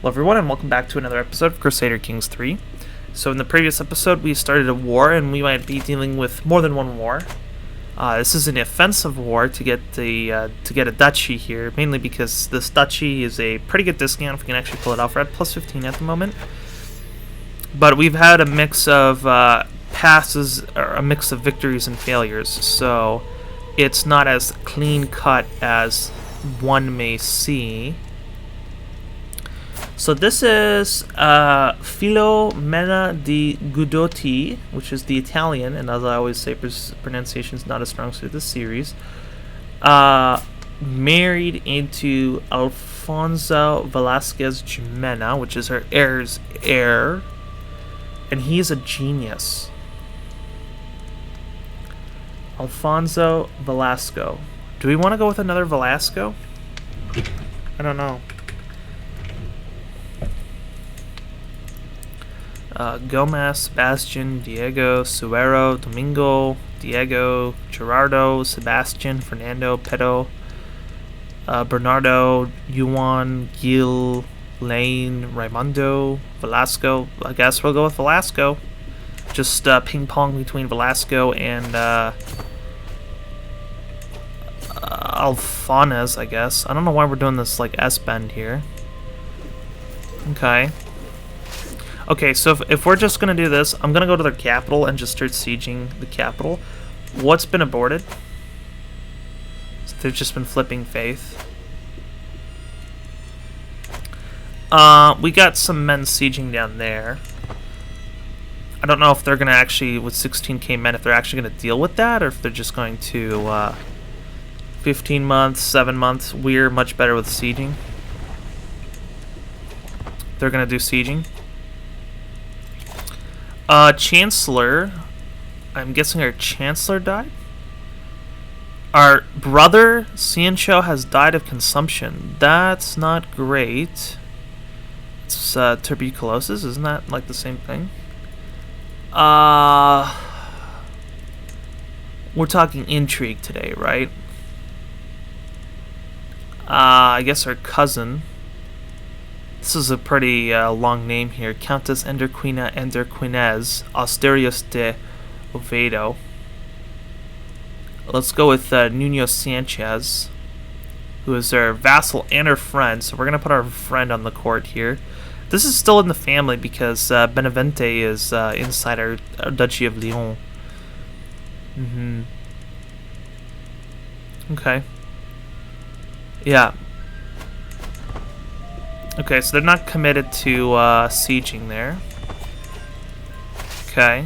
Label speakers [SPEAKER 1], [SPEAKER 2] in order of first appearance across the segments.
[SPEAKER 1] Hello everyone and welcome back to another episode of Crusader Kings III. So in the previous episode we started a war and we might be dealing with more than one war. This is an offensive war to get a duchy here, mainly because this duchy is a pretty good discount if we can actually pull it off. We're at plus 15 at the moment. But we've had a mix of passes, or a mix of victories and failures, so it's not as clean cut as one may see. So this is Filomena di Guidotti, which is the Italian, and as I always say, pronunciation is not a strong suit of this series. Married into Alfonso Velasquez Jimena, which is her heir's heir, and he's a genius. Alfonso Velasco. Do we want to go with another Velasco? I don't know. Gomez, Sebastian, Diego, Suero, Domingo, Diego, Gerardo, Sebastian, Fernando, Pedro, Bernardo, Juan, Gil, Lane, Raimundo, Velasco. I guess we'll go with Velasco. Just ping pong between Velasco and Alfonez, I guess. I don't know why we're doing this like S-bend here. Okay. Okay, so if we're just going to do this, I'm going to go to their capital and just start sieging the capital. What's been aborted? So they've just been flipping faith. We got some men sieging down there. I don't know if they're going to actually, with 16k men, if they're actually going to deal with that, or if they're just going to 15 months, 7 months. We're much better with sieging. They're going to do sieging. Chancellor, I'm guessing our Chancellor died? Our brother, Sancho, has died of consumption. That's not great. It's tuberculosis, isn't that like the same thing? We're talking intrigue today, right? I guess our cousin. This is a pretty long name here. Countess Enderquina Enderquinez, Asterios de Oviedo. Let's go with Nuno Sanchez, who is our vassal and our friend. So we're going to put our friend on the court here. This is still in the family because Benevente is inside our Duchy of Lyon. Okay. Yeah. Okay, so they're not committed to sieging there. Okay.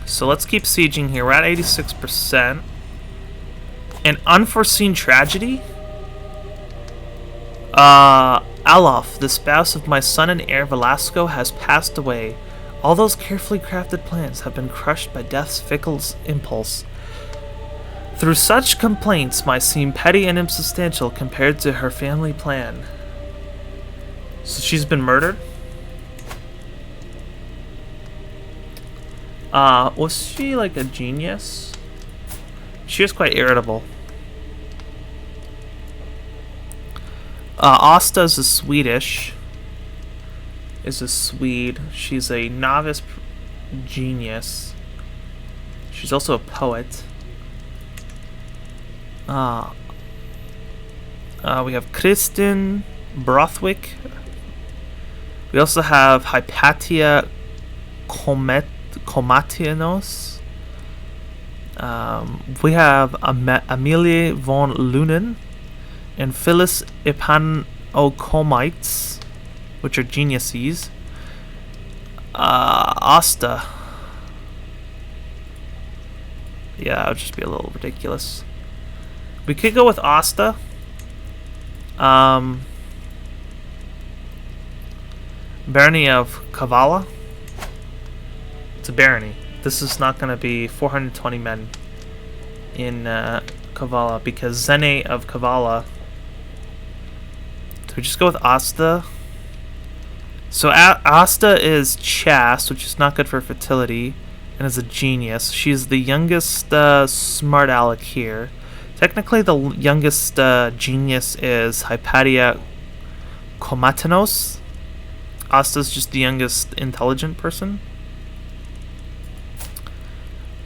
[SPEAKER 1] So let's keep sieging here. We're at 86%. An Unforeseen Tragedy? Alof, the spouse of my son and heir Velasco, has passed away. All those carefully crafted plans have been crushed by death's fickle impulse. Through such complaints might seem petty and insubstantial compared to her family plan. So she's been murdered? Was she like a genius? She was quite irritable. Asta is a Swedish. Is a Swede. She's a novice genius. She's also a poet. We have Kristin Brothwick. We also have Hypatia Komatianos. We have Amelie von Lunen and Phyllis Epanocomites, which are geniuses. Asta. Yeah, it would just be a little ridiculous. We could go with Asta. Barony of Kavala. It's a barony. This is not going to be 420 men in Kavala because Zene of Kavala. So we just go with Asta. So Asta is chaste, which is not good for fertility, and is a genius. She's the youngest smart aleck here. Technically, the youngest genius is Hypatia Combatants. Asta's just the youngest intelligent person.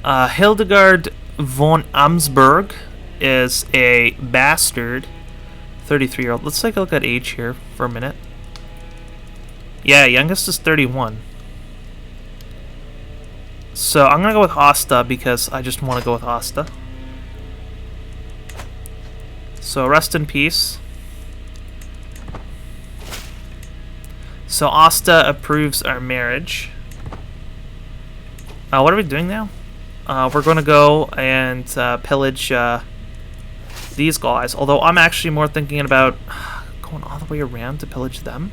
[SPEAKER 1] Hildegard von Amsberg is a bastard 33-year-old. Let's take a look at age here for a minute. Yeah, youngest is 31. So I'm gonna go with Asta because I just want to go with Asta. So rest in peace. So Asta approves our marriage. What are we doing now? We're going to go and pillage these guys. Although I'm actually more thinking about going all the way around to pillage them.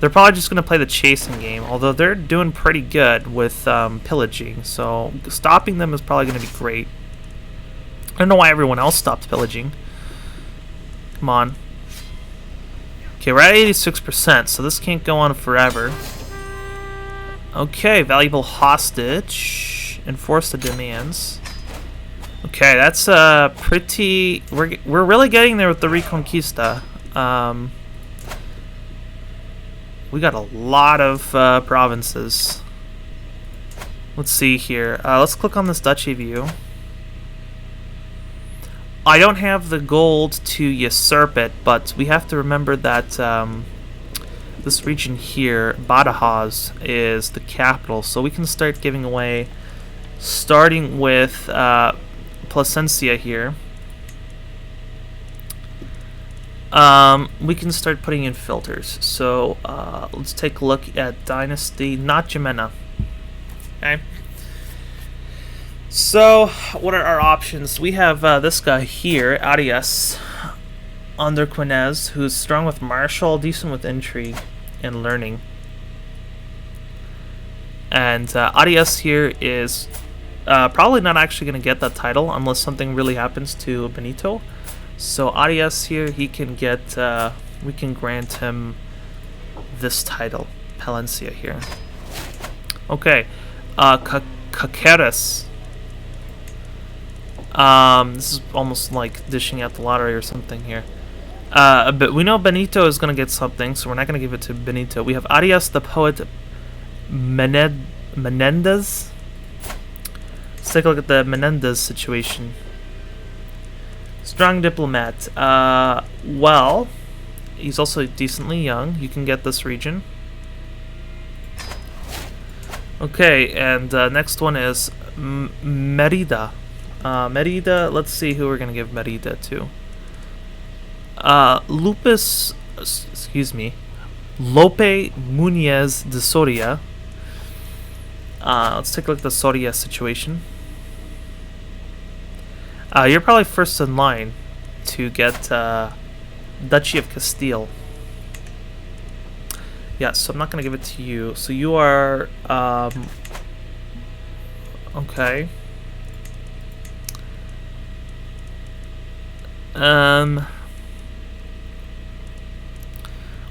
[SPEAKER 1] They're probably just going to play the chasing game. Although they're doing pretty good with pillaging. So stopping them is probably going to be great. I don't know why everyone else stopped pillaging. Come on. Okay, we're at 86%, so this can't go on forever. Okay, valuable hostage. Enforce the demands. Okay, that's pretty... We're really getting there with the Reconquista. We got a lot of provinces. Let's see here. Let's click on this duchy view. I don't have the gold to usurp it, but we have to remember that this region here, Badajoz, is the capital, so we can start giving away, starting with Plasencia here. We can start putting in filters. So let's take a look at Dynasty, not Jimena. Okay. So, what are our options? We have this guy here, Arias, under Quinez, who's strong with martial, decent with intrigue and learning. And Arias here is probably not actually going to get that title unless something really happens to Benito. So Arias here, he can get, we can grant him this title, Palencia here. Okay, CK3. This is almost like dishing out the lottery or something here. But we know Benito is going to get something, so we're not going to give it to Benito. We have Arias the poet Menendez. Let's take a look at the Menendez situation. Strong diplomat. Well, he's also decently young. You can get this region. Okay, and next one is Merida. Merida, let's see who we're going to give Merida to. Lope Muñez de Soria. Let's take a look at the Soria situation. You're probably first in line to get Duchy of Castile. Yeah, so I'm not going to give it to you. So you are... okay.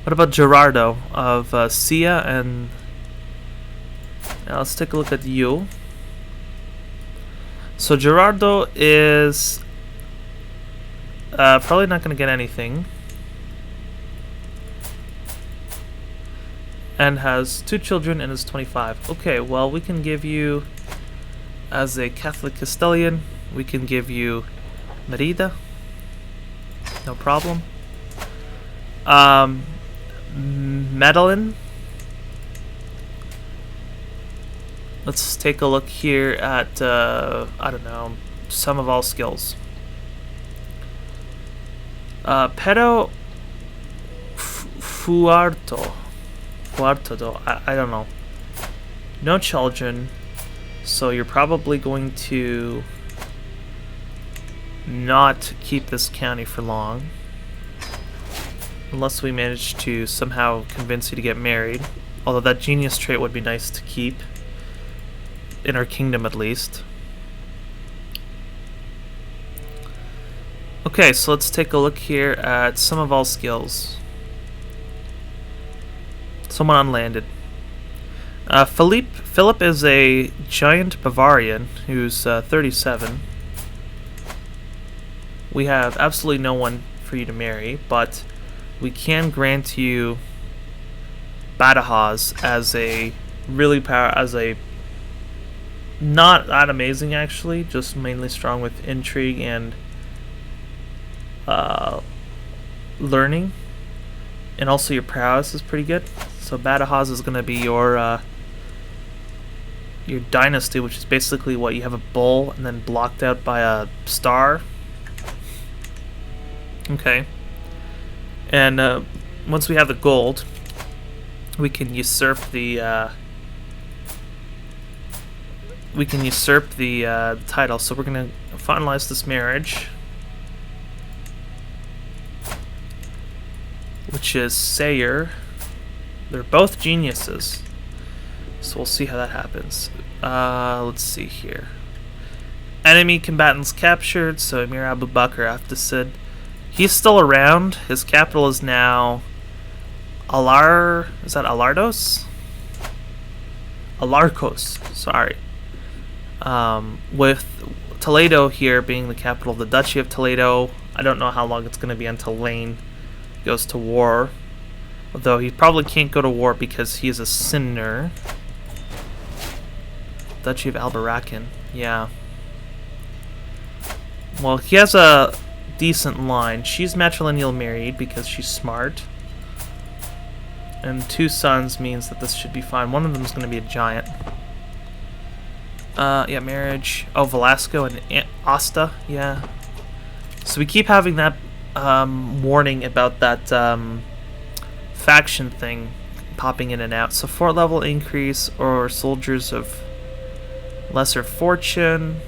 [SPEAKER 1] What about Gerardo of Sia and... let's take a look at you. So Gerardo is probably not going to get anything. And has 2 children and is 25. Okay, well we can give you, as a Catholic Castilian, we can give you Merida. No problem. Medellin. Let's take a look here at, I don't know, sum of all skills. Pero Fuarto, I don't know. No children, so you're probably going to not keep this county for long. Unless we manage to somehow convince you to get married. Although that genius trait would be nice to keep. In our kingdom, at least. Okay, so let's take a look here at sum of all skills. Someone unlanded. Philip is a giant Bavarian who's 37. We have absolutely no one for you to marry, but we can grant you Badajoz as a not that amazing actually, just mainly strong with intrigue and learning, and also your prowess is pretty good. So Badajoz is going to be your dynasty, which is basically what you have a bull and then blocked out by a star. Okay. And once we have the gold, we can usurp the title. So we're gonna finalize this marriage, which is Sayer. They're both geniuses, so we'll see how that happens. Let's see here. Enemy combatants captured. So Emir Abu Bakr Aftasid, he's still around. His capital is now Is that Alardos? Alarcos. Sorry. With Toledo here being the capital of the Duchy of Toledo, I don't know how long it's going to be until Lane goes to war. Although he probably can't go to war because he is a sinner. Duchy of Albaracan. Yeah. Well, he has a decent line. She's matrilineal married because she's smart. And 2 sons means that this should be fine. One of them is going to be a giant. Yeah, marriage. Oh, Velasco and Asta. Yeah. So we keep having that warning about that faction thing popping in and out. So fort level increase or soldiers of lesser fortune.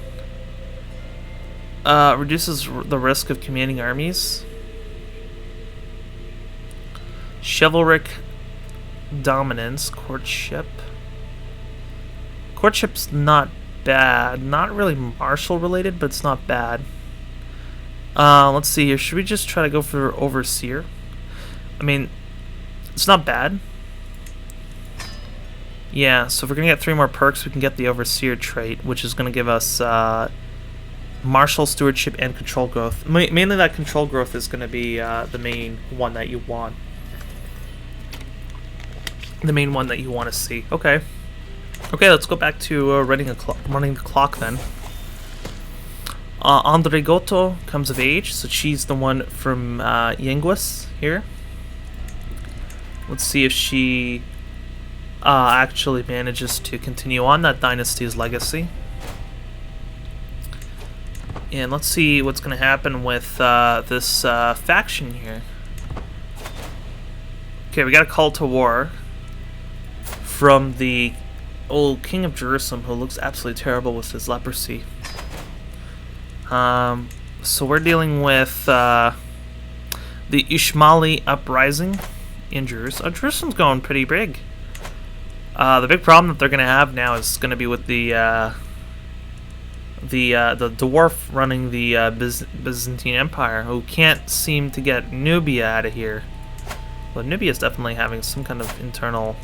[SPEAKER 1] Reduces the risk of commanding armies. Chivalric dominance. Courtship. Courtship's not bad. Not really martial related, but it's not bad. Let's see here. Should we just try to go for overseer? I mean, it's not bad. Yeah, so if we're going to get 3 more perks, we can get the overseer trait, which is going to give us martial stewardship and control growth. Mainly that control growth is going to be the main one that you want. The main one that you want to see. Okay. Okay, let's go back to running the clock then. Andregoto comes of age, so she's the one from Yenguis here. Let's see if she actually manages to continue on that dynasty's legacy. And let's see what's going to happen with this faction here. Okay, we got a call to war from the old King of Jerusalem, who looks absolutely terrible with his leprosy. So we're dealing with the Ishmaeli uprising in Jerusalem. Oh, Jerusalem's going pretty big. The big problem that they're going to have now is going to be with the dwarf running the Byzantine Empire, who can't seem to get Nubia out of here. Well, Nubia is definitely having some kind of internal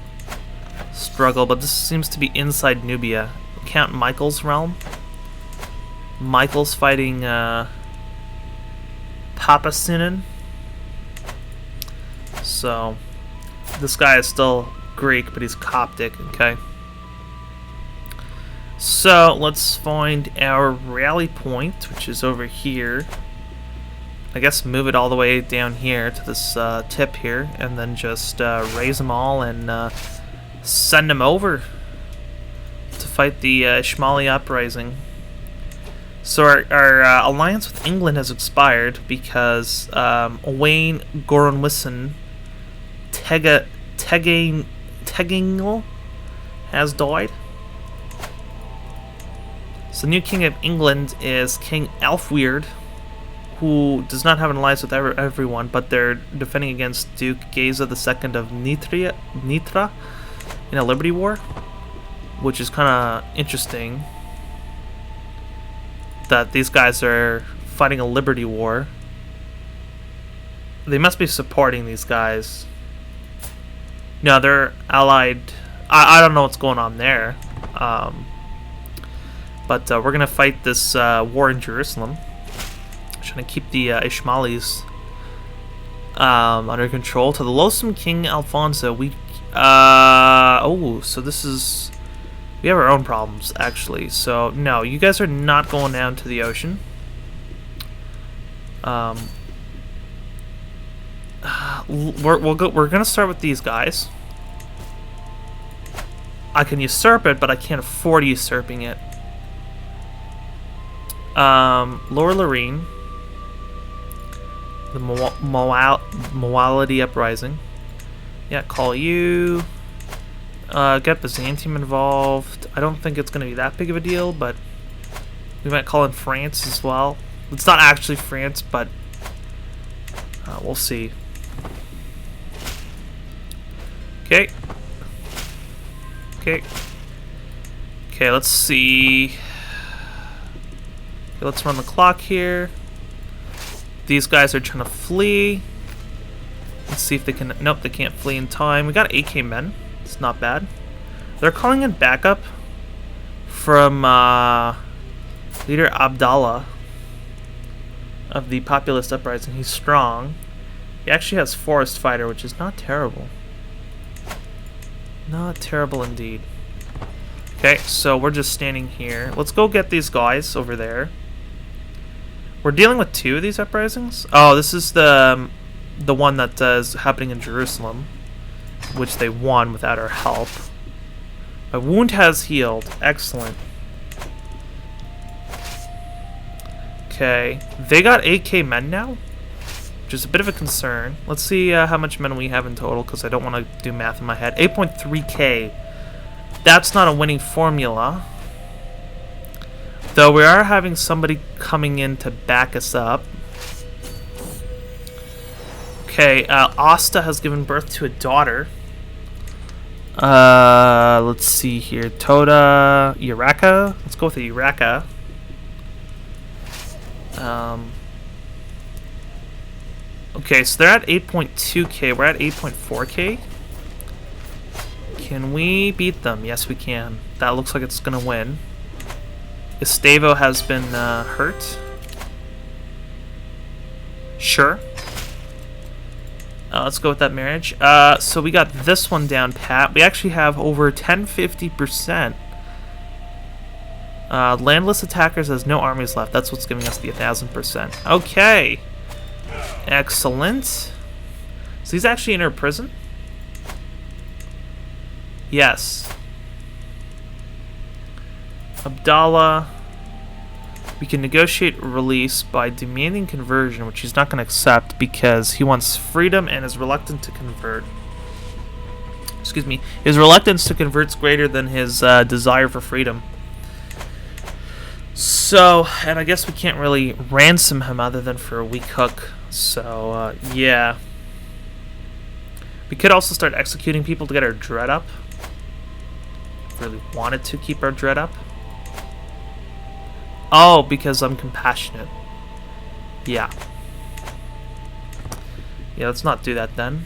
[SPEAKER 1] struggle, but this seems to be inside Nubia. Count Michael's realm. Michael's fighting Papasinan. So this guy is still Greek, but he's Coptic. Okay. So let's find our rally point, which is over here. I guess move it all the way down here to this tip here, and then just raise them all and send them over to fight the Ishmaeli uprising. So our alliance with England has expired because Owain Goronwisson Tegingel has died. So the new king of England is King Alfweird, who does not have an alliance with everyone, but they're defending against Duke Geza II of Nitra in a Liberty War, which is kind of interesting that these guys are fighting a Liberty War. They must be supporting these guys. No, they're allied. I don't know what's going on there. But we're going to fight this war in Jerusalem. Trying to keep the Ishmaelis under control. To the loathsome King Alfonso, so this is... We have our own problems, actually. So, no, you guys are not going down to the ocean. We're gonna start with these guys. I can usurp it, but I can't afford usurping it. Lower Lorraine. The Moality Uprising. Yeah, call you. Get Byzantium involved. I don't think it's going to be that big of a deal, but we might call in France as well. It's not actually France, but we'll see. Okay. Okay. Okay, let's see. Okay, let's run the clock here. These guys are trying to flee. Let's see if they can... Nope, they can't flee in time. We got 8k men. It's not bad. They're calling in backup from leader Abdallah of the Populist Uprising. He's strong. He actually has Forest Fighter, which is not terrible. Not terrible indeed. Okay, so we're just standing here. Let's go get these guys over there. We're dealing with 2 of these uprisings. Oh, this is the one that is happening in Jerusalem, which they won without our help. My wound has healed. Excellent. Okay, they got 8k men now, which is a bit of a concern. Let's see how much men we have in total, because I don't want to do math in my head. 8.3k. That's not a winning formula. Though we are having somebody coming in to back us up. Okay, Asta has given birth to a daughter. Let's see here. Toda Uraka. Let's go with the Uraka. Okay, so they're at 8.2k. We're at 8.4k. Can we beat them? Yes, we can. That looks like it's gonna win. Estavo has been hurt. Sure. Let's go with that marriage. So we got this one down pat. We actually have over 1050%. Landless attackers has no armies left. That's what's giving us the 1000%. Okay. Excellent. So he's actually in her prison? Yes. Abdallah. We can negotiate release by demanding conversion, which he's not going to accept because he wants freedom and is reluctant to convert. Excuse me. His reluctance to convert is greater than his desire for freedom. So, and I guess we can't really ransom him other than for a weak hook. So, yeah. We could also start executing people to get our dread up. Really wanted to keep our dread up. Oh, because I'm compassionate. Yeah. Yeah, let's not do that then.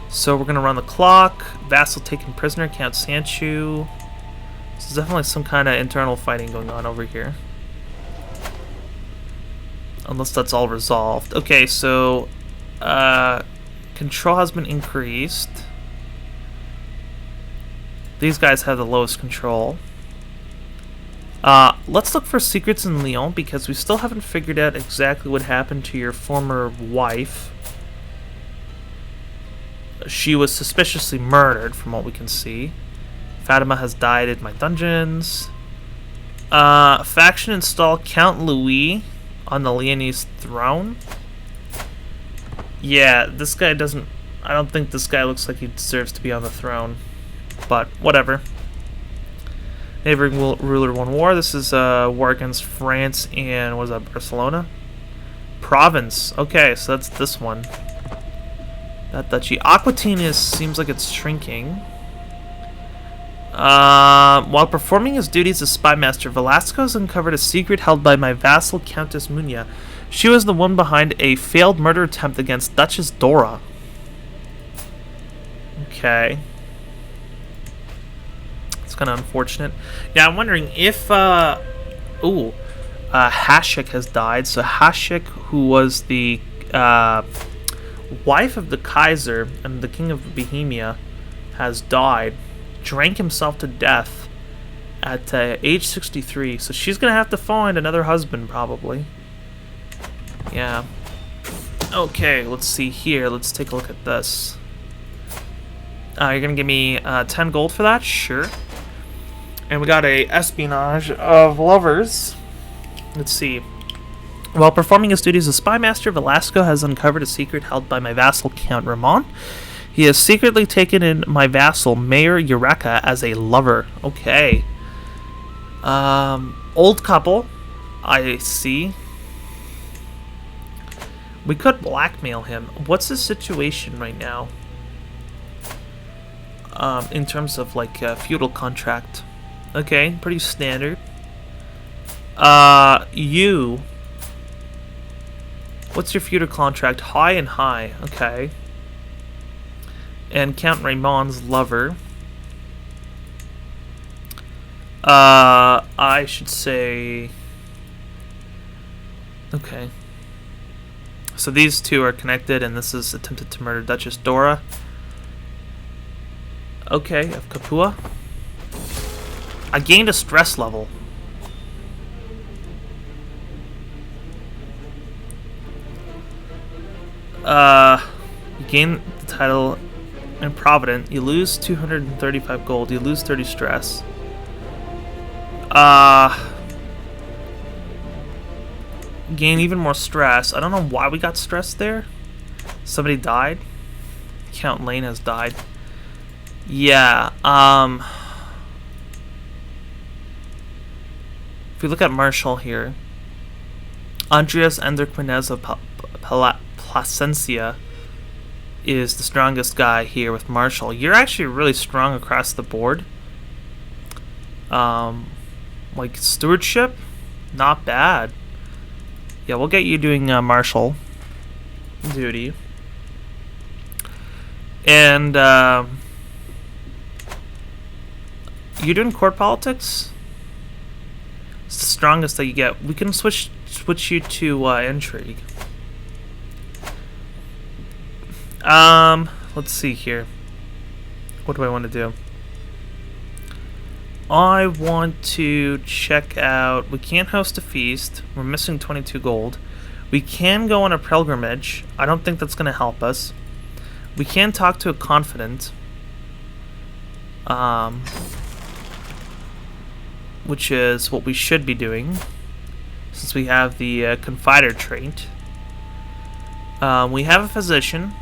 [SPEAKER 1] So we're going to run the clock. Vassal taken prisoner, Count Sanchu. This is definitely some kind of internal fighting going on over here. Unless that's all resolved. Okay, so control has been increased. These guys have the lowest control. Let's look for secrets in Lyon because we still haven't figured out exactly what happened to your former wife. She was suspiciously murdered from what we can see. Fatima has died in my dungeons. Faction install Count Louis on the Leonese throne. Yeah, this guy doesn't... I don't think this guy looks like he deserves to be on the throne. But, whatever. Neighboring ruler won war. This is war against France and, what is that, Barcelona? Province. Okay, so that's this one. That duchy. Aquitaine seems like it's shrinking. While performing his duties as spy master, Velasco has uncovered a secret held by my vassal Countess Munia. She was the one behind a failed murder attempt against Duchess Dora. Okay. It's kind of unfortunate. Yeah, I'm wondering if, ooh, Hashik has died. So Hashik, who was the wife of the Kaiser and the king of Bohemia, has died. Drank himself to death at age 63. So she's going to have to find another husband, probably. Yeah. Okay, let's see here. Let's take a look at this. You're going to give me 10 gold for that? Sure. And we got a Espionage of Lovers. Let's see. While performing his duties as spy master, Velasco has uncovered a secret held by my vassal Count Ramon. He has secretly taken in my vassal Mayor Eureka as a lover. Okay. Old couple. I see. We could blackmail him. What's his situation right now? In terms of like a feudal contract. Okay, pretty standard. You. What's your feudal contract? High and high. Okay. And Count Ramon's lover. I should say. Okay. So these two are connected, and this is attempted to murder Duchess Dora. Okay, of Capua. I gained a stress level. You gain the title Improvident. You lose 235 gold. You lose 30 stress. Gain even more stress. I don't know why we got stressed there. Somebody died. Count Lane has died. Yeah, if we look at Marshall here, Andreas Enderquinez of Plasencia is the strongest guy here with Marshall. You're actually really strong across the board. Like stewardship, not bad. Yeah, we'll get you doing Marshall duty. And you're doing court politics? It's the strongest that you get. We can switch you to intrigue. Let's see here. What do I want to do? I want to check out. We can't host a feast. We're missing 22 gold. We can go on a pilgrimage. I don't think that's going to help us. We can talk to a confidant. Which is what we should be doing, since we have the confider trait. We have a physician.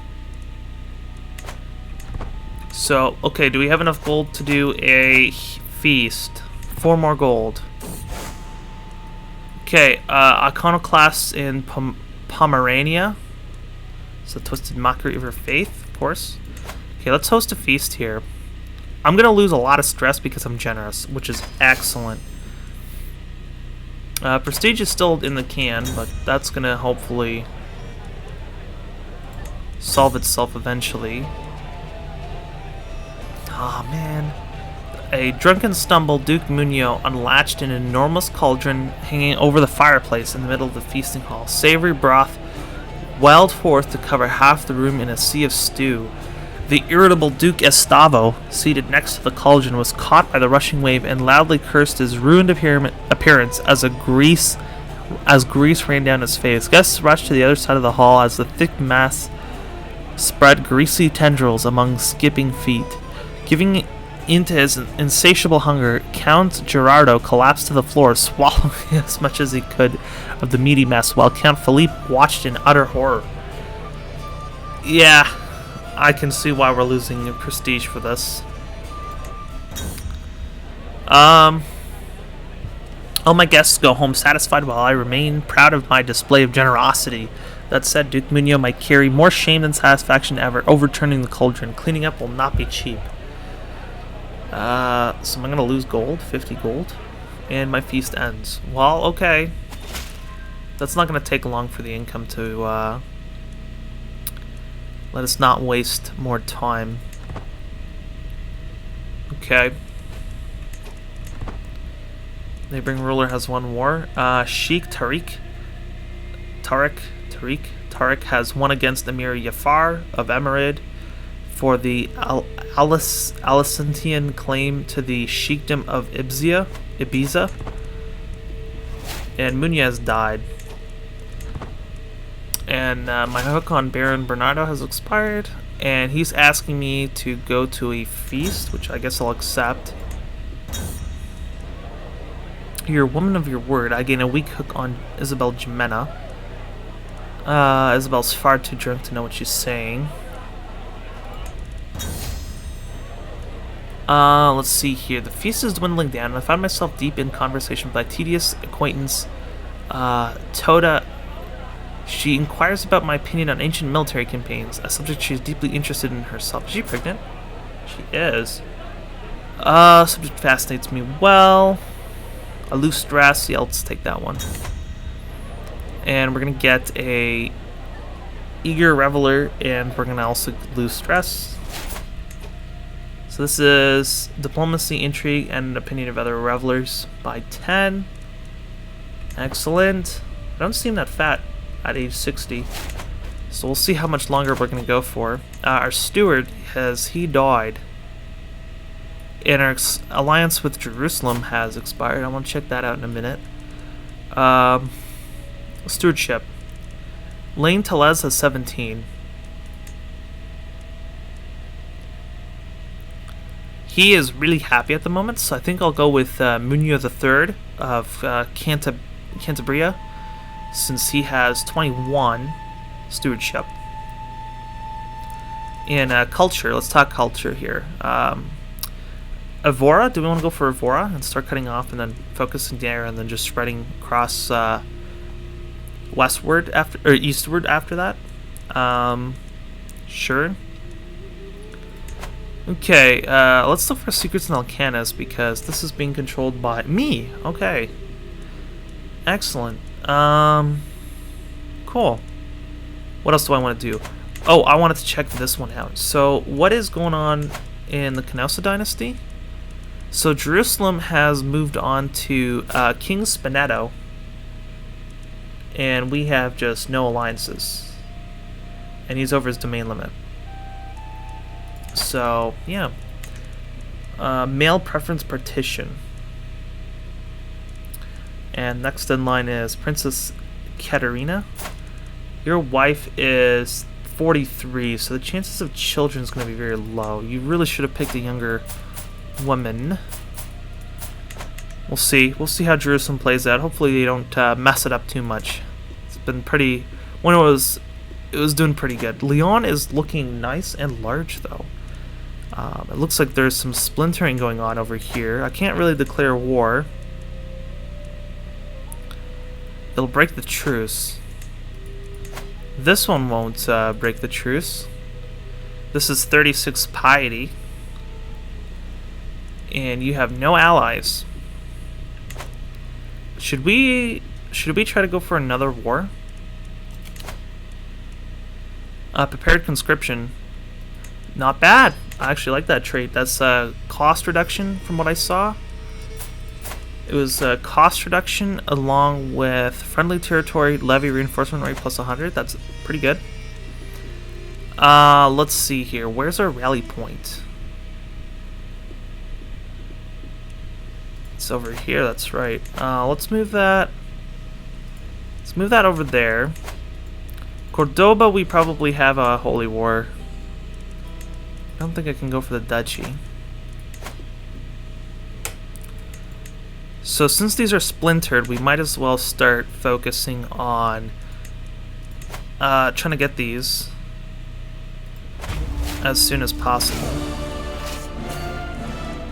[SPEAKER 1] So, okay, do we have enough gold to do a feast? 4 more gold. Okay, iconoclasts in Pomerania. So, Twisted Mockery of Her Faith, of course. Okay, let's host a feast here. I'm going to lose a lot of stress because I'm generous, which is excellent. Prestige is still in the can, but that's going to hopefully solve itself eventually. Aw, man. A drunken stumble, Duke Munio unlatched an enormous cauldron hanging over the fireplace in the middle of the feasting hall. Savory broth welled forth to cover half the room in a sea of stew. The irritable Duke Estavo, seated next to the cauldron, was caught by the rushing wave and loudly cursed his ruined appearance as grease ran down his face. Guests rushed to the other side of the hall as the thick mass spread greasy tendrils among skipping feet. Giving into his insatiable hunger, Count Gerardo collapsed to the floor, swallowing as much as he could of the meaty mess, while Count Philippe watched in utter horror. Yeah, I can see why we're losing prestige for this. All my guests go home satisfied while I remain proud of my display of generosity. That said, Duke Munio might carry more shame than satisfaction ever overturning the cauldron. Cleaning up will not be cheap. So I'm going to lose gold, 50 gold, and my feast ends. Well, okay. That's not going to take long for the income to let us not waste more time. Okay. Neighboring ruler has one war. Sheikh Tariq has won against Emir Jafar of Emerid for the Alicantian claim to the Sheikhdom of Ibiza. And Muñez died. And my hook on Baron Bernardo has expired. And he's asking me to go to a feast, which I guess I'll accept. You're a woman of your word. I gain a weak hook on Isabel Jimena. Isabel's far too drunk to know what she's saying. Let's see here. The feast is dwindling down, and I find myself deep in conversation with my tedious acquaintance, Toda. She inquires about my opinion on ancient military campaigns, a subject she is deeply interested in herself. Is she pregnant? She is. Subject fascinates me well. A loose dress. Yeah, let's take that one. And we're gonna get a eager reveler, and we're gonna also loose dress. So this is diplomacy, intrigue, and opinion of other revelers by 10. Excellent. I don't seem that fat at age 60. So we'll see how much longer we're gonna go for. Our steward he died. And our alliance with Jerusalem has expired. I want to check that out in a minute. Stewardship. Lane Telez has 17. He is really happy at the moment, so I think I'll go with Muñoz III of Cantabria, since he has 21 stewardship. In culture, let's talk culture here. Evora, do we want to go for Evora and start cutting off and then focusing there and then just spreading across westward after, or eastward after that? Sure. Okay, let's look for secrets and Alcanas because this is being controlled by me. Okay. Excellent. Cool. What else do I want to do? Oh, I wanted to check this one out. So, what is going on in the Canossa dynasty? So, Jerusalem has moved on to King Spinetto, and we have just no alliances. And he's over his domain limit. So, yeah. Male preference partition. And next in line is Princess Katerina. Your wife is 43, so the chances of children is going to be very low. You really should have picked a younger woman. We'll see. We'll see how Jerusalem plays out. Hopefully they don't mess it up too much. It's been pretty... When it was doing pretty good. Lyon is looking nice and large, though. It looks like there's some splintering going on over here. I can't really declare war. It'll break the truce. This one won't break the truce. This is 36 piety. And you have no allies. Should we try to go for another war? Prepared conscription. Not bad. I actually like that trait. That's cost reduction from what I saw. It was cost reduction along with friendly territory levy reinforcement rate plus 100. That's pretty good. Let's see here. Where's our rally point? It's over here. That's right. Let's move that. Let's move that over there. Cordoba, we probably have a holy war. I don't think I can go for the duchy. So since these are splintered, we might as well start focusing on trying to get these as soon as possible.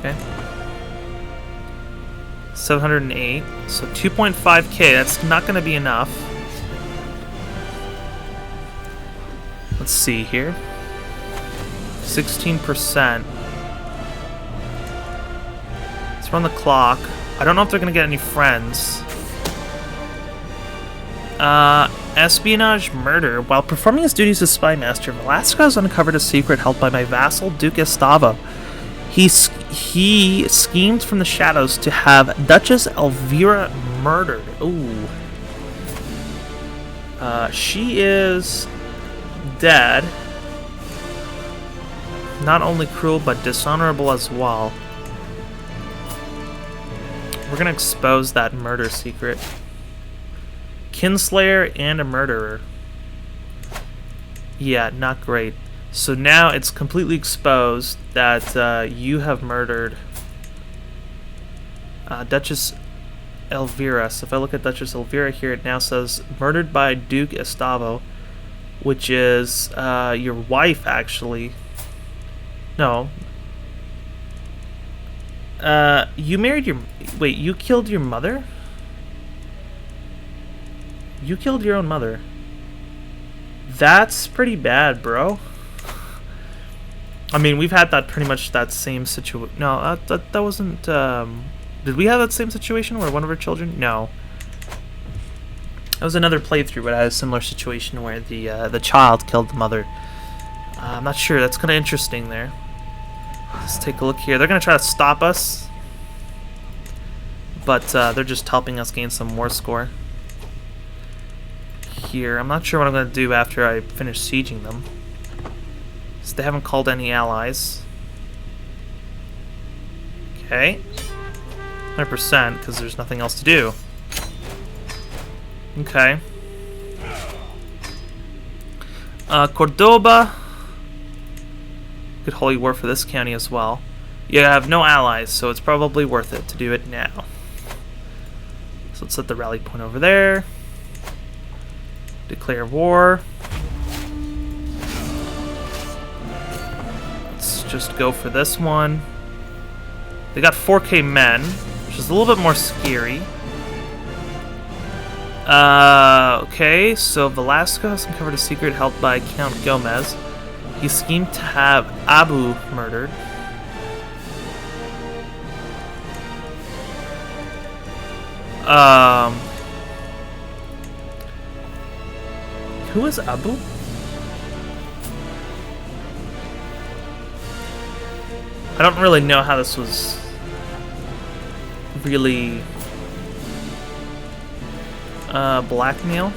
[SPEAKER 1] Okay. 708. So 2.5k. That's not going to be enough. Let's see here. 16%. Let's run the clock. I don't know if they're going to get any friends. Espionage murder. While performing his duties as spy master, Velasquez uncovered a secret held by my vassal, Duke Estavo. He schemed from the shadows to have Duchess Elvira murdered. Ooh. She is dead. Not only cruel, but dishonorable as well. We're gonna expose that murder secret. Kinslayer and a murderer. Yeah, not great. So now it's completely exposed that you have murdered Duchess Elvira. So if I look at Duchess Elvira here, it now says murdered by Duke Estavo, which is your wife, actually. No. You married your... Wait, you killed your mother? You killed your own mother. That's pretty bad, bro. I mean, we've had that pretty much that same situation. No, that wasn't... Did we have that same situation where one of our children... No. That was another playthrough, but I had a similar situation where the child killed the mother. I'm not sure. That's kind of interesting there. Let's take a look here. They're going to try to stop us. But they're just helping us gain some war score. Here. I'm not sure what I'm going to do after I finish sieging them. So they haven't called any allies. Okay. 100%, because there's nothing else to do. Okay. Cordoba. Good holy war for this county as well. You have no allies, so it's probably worth it to do it now. So let's set the rally point over there. Declare war. Let's just go for this one. They got 4K men, which is a little bit more scary. Okay, so Velasco has uncovered a secret held by Count Gomez. He schemed to have Abu murdered. Who is Abu? I don't really know how this was really blackmail.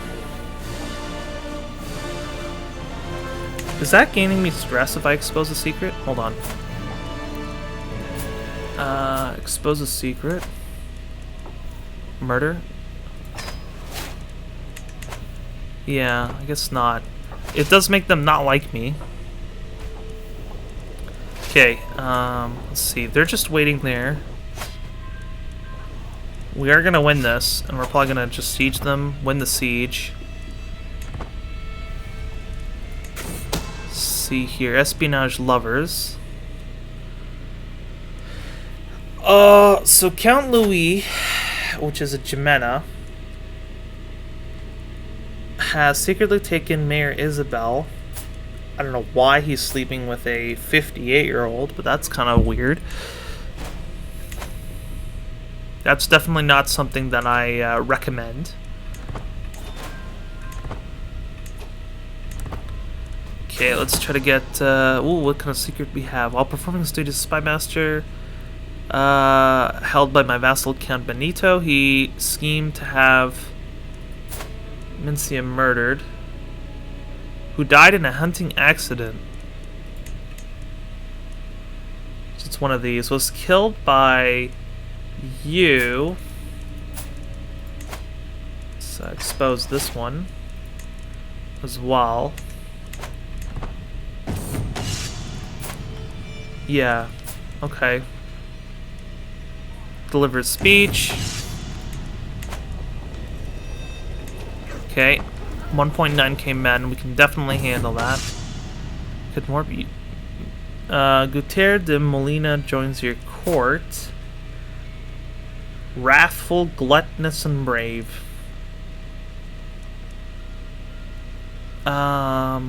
[SPEAKER 1] Is that gaining me stress if I expose a secret? Hold on. Expose a secret. Murder? Yeah, I guess not. It does make them not like me. Okay, let's see. They're just waiting there. We are gonna win this, and we're probably gonna just siege them, win the siege. Let's see here. Espionage Lovers. So Count Louis, which is a Jimena, has secretly taken Mayor Isabel. I don't know why he's sleeping with a 58-year-old, but that's kind of weird. That's definitely not something that I recommend. Okay, let's try to get... ooh, what kind of secret we have? While performing his duties as Spymaster, held by my vassal Count Benito, he schemed to have Mencia murdered, who died in a hunting accident. So it's one of these. Was killed by you. Let's expose this one as well. Yeah, okay. Delivered speech. Okay, 1.9k men. We can definitely handle that. Could more be... Gutierre de Molina joins your court. Wrathful, gluttonous, and brave. The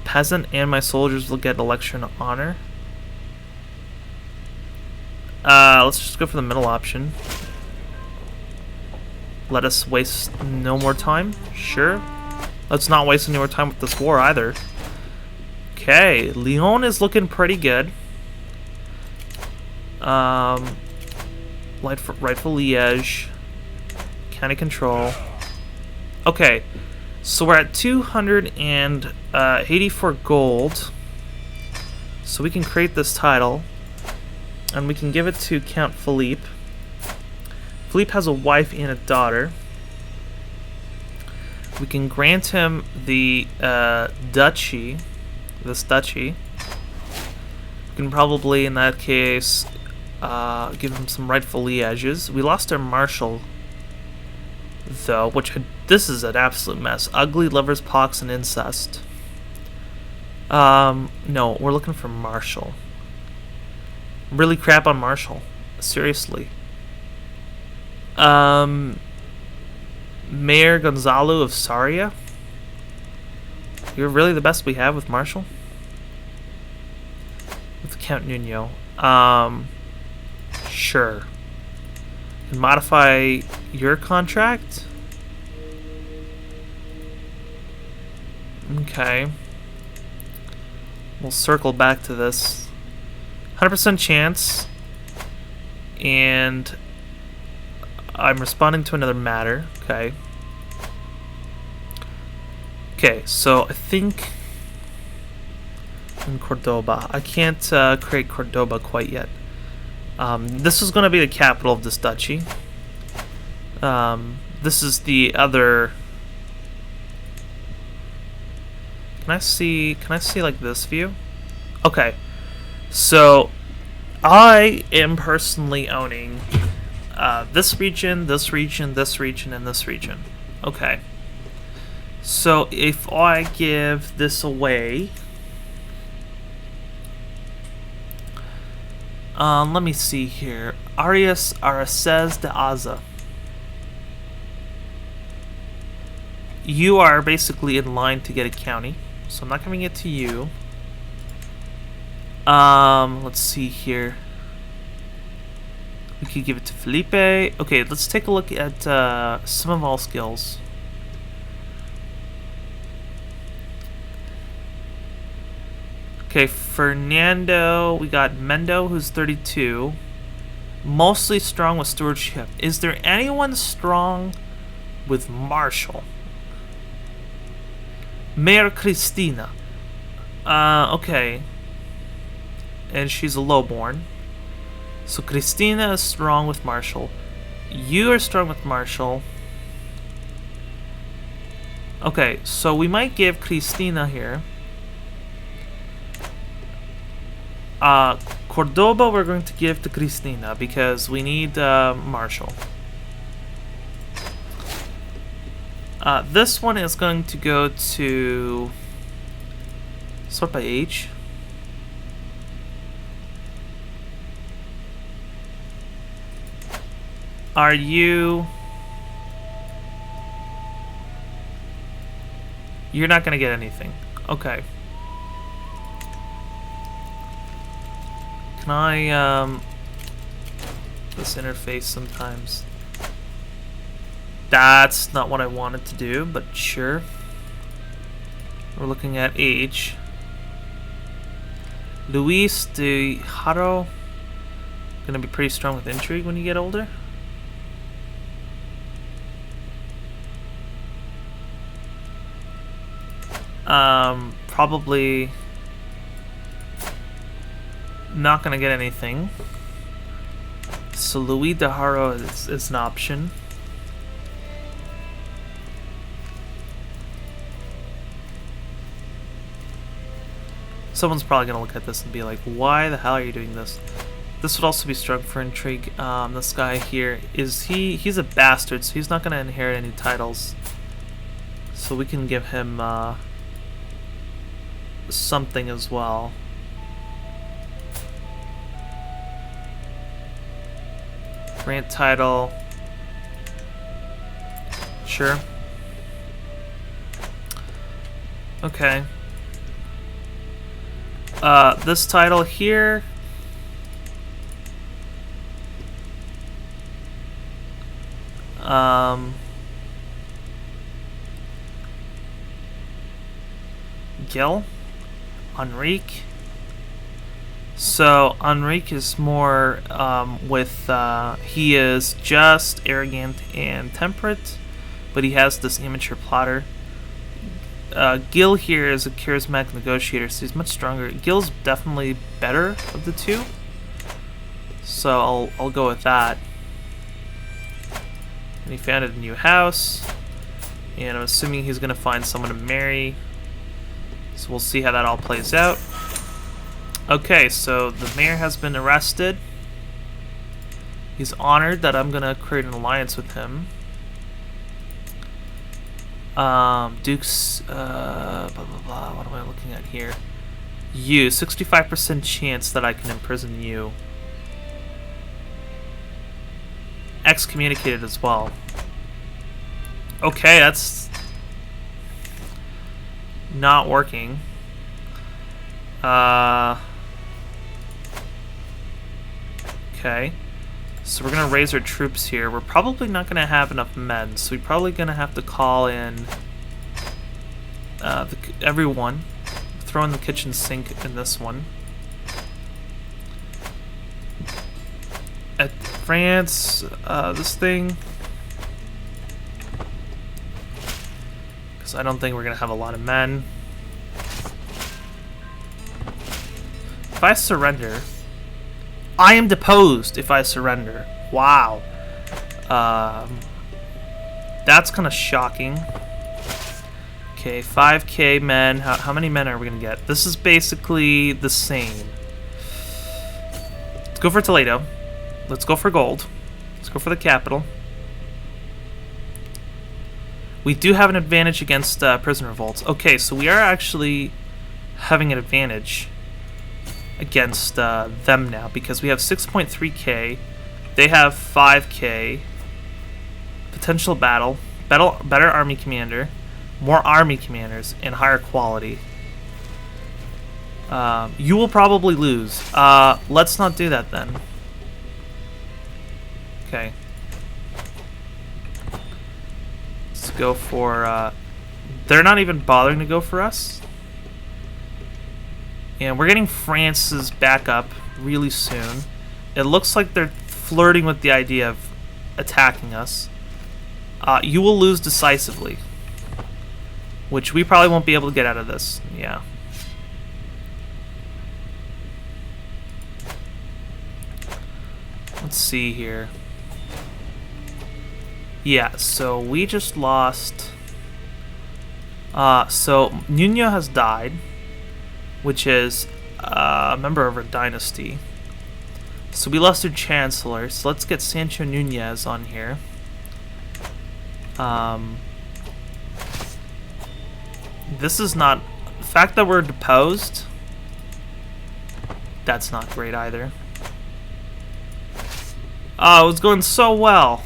[SPEAKER 1] peasant and my soldiers will get a lecture in honor. Let's just go for the middle option. Let us waste no more time. Sure. Let's not waste any more time with this war either. Okay, Leon is looking pretty good. Rightful Liège. County control. Okay, so we're at 284 gold. So we can create this title, and we can give it to Count Philippe. Philippe has a wife and a daughter. We can grant him the duchy, this duchy. We can probably, in that case, give him some rightful lièges. We lost our marshal, though, this is an absolute mess. Ugly, lovers, pox, and incest. No, we're looking for marshal. Really crap on marshal. Seriously. Mayor Gonzalo of Saria? You're really the best we have with marshal? With Count Nuno. Sure. Modify your contract? Okay. We'll circle back to this. 100% chance. And I'm responding to another matter. Okay. Okay, so I think in Cordoba. I can't create Cordoba quite yet. This is going to be the capital of this duchy. This is the other. Can I see like this view? Okay. So I am personally owning this region, this region, this region, and this region. Okay. So if I give this away, let me see here. Arias Aracez de Aza. You are basically in line to get a county, so I'm not giving it to you. Let's see here. We could give it to Felipe. Okay, let's take a look at some of all skills. Okay, Fernando, we got Mendo, who's 32. Mostly strong with stewardship. Is there anyone strong with marshal? Mayor Cristina. Okay. And she's a lowborn. So Cristina is strong with marshal. You are strong with marshal. Okay, so we might give Cristina here. Cordoba we're going to give to Cristina because we need marshal. This one is going to go to sort by age. Are you? You're not gonna get anything. Okay. Can I this interface sometimes? That's not what I wanted to do, but sure. We're looking at age. Luis de Haro. Gonna be pretty strong with intrigue when you get older. Probably not gonna get anything. So Luis de Haro is an option. Someone's probably gonna look at this and be like, why the hell are you doing this? This would also be strong for intrigue. This guy here, he's a bastard, so he's not gonna inherit any titles. So we can give him something as well. Grant title. Sure. Okay. This title here. Gil. Enrique. So Enrique is more he is just arrogant and temperate, but he has this amateur plotter. Gil here is a charismatic negotiator, so he's much stronger. Gil's definitely better of the two, so I'll go with that. And he founded a new house, and I'm assuming he's gonna find someone to marry. So we'll see how that all plays out. Okay, so the mayor has been arrested. He's honored that I'm gonna create an alliance with him. Duke's, blah, blah, blah, what am I looking at here? You, 65% chance that I can imprison you. Excommunicated as well. Okay, that's not working. Okay. So we're gonna raise our troops here. We're probably not gonna have enough men, so we're probably gonna have to call in everyone. Throw in the kitchen sink in this one. At France, this thing, because I don't think we're gonna have a lot of men. If I surrender, I am deposed if I surrender. Wow. That's kind of shocking. Okay, 5k men. How many men are we going to get? This is basically the same. Let's go for Toledo. Let's go for gold. Let's go for the capital. We do have an advantage against prison revolts. Okay, so we are actually having an advantage against them now, because we have 6.3k, they have 5k, potential better army commander, more army commanders, and higher quality. You will probably lose. Let's not do that then. Okay. Let's go for, they're not even bothering to go for us. And we're getting France's backup really soon. It looks like they're flirting with the idea of attacking us. You will lose decisively, which we probably won't be able to get out of this. Yeah. Let's see here. Yeah, so we just lost. So Nuno has died, which is a member of our dynasty. So we lost our chancellor, so let's get Sancho Nunez on here. This is not... The fact that we're deposed, that's not great either. Oh, it was going so well.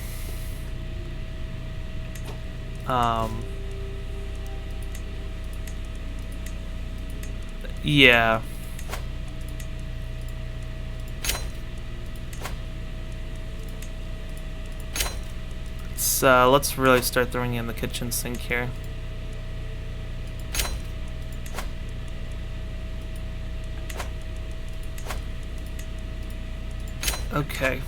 [SPEAKER 1] Yeah. Let's really start throwing in the kitchen sink here. Okay.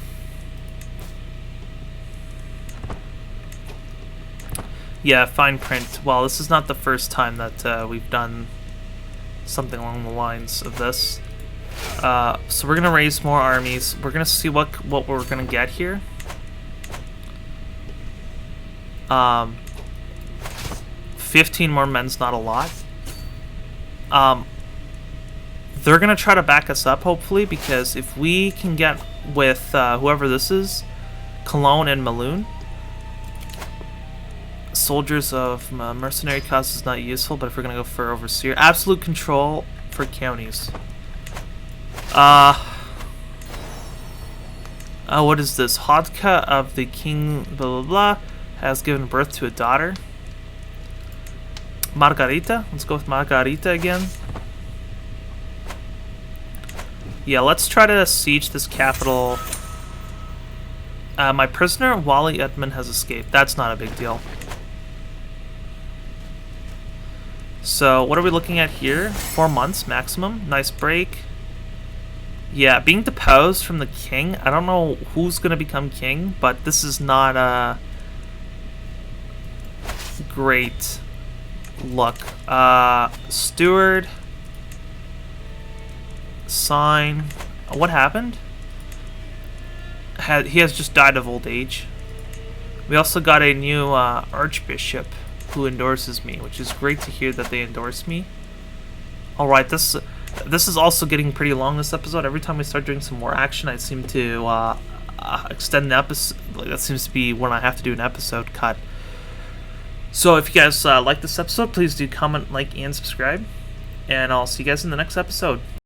[SPEAKER 1] Yeah, fine print. Well, this is not the first time that we've done something along the lines of this. So we're gonna raise more armies. We're gonna see what we're gonna get here. 15 more men's not a lot. They're gonna try to back us up, hopefully, because if we can get with whoever this is, Cologne and Maloon. Soldiers of mercenary cause is not useful, but if we're gonna go for overseer, absolute control for counties. What is this? Hodka of the king blah blah blah has given birth to a daughter. Margarita. Let's go with Margarita again. Yeah, let's try to siege this capital. My prisoner, Wally Edmund, has escaped. That's not a big deal. So, what are we looking at here? 4 months maximum. Nice break. Yeah, being deposed from the king. I don't know who's gonna become king, but this is not a great look. Steward. Sign. What happened? He has just died of old age. We also got a new archbishop who endorses me, which is great to hear that they endorse me. Alright, this is also getting pretty long, this episode. Every time we start doing some more action, I seem to extend the episode. Like, that seems to be when I have to do an episode cut. So if you guys like this episode, please do comment, like, and subscribe. And I'll see you guys in the next episode.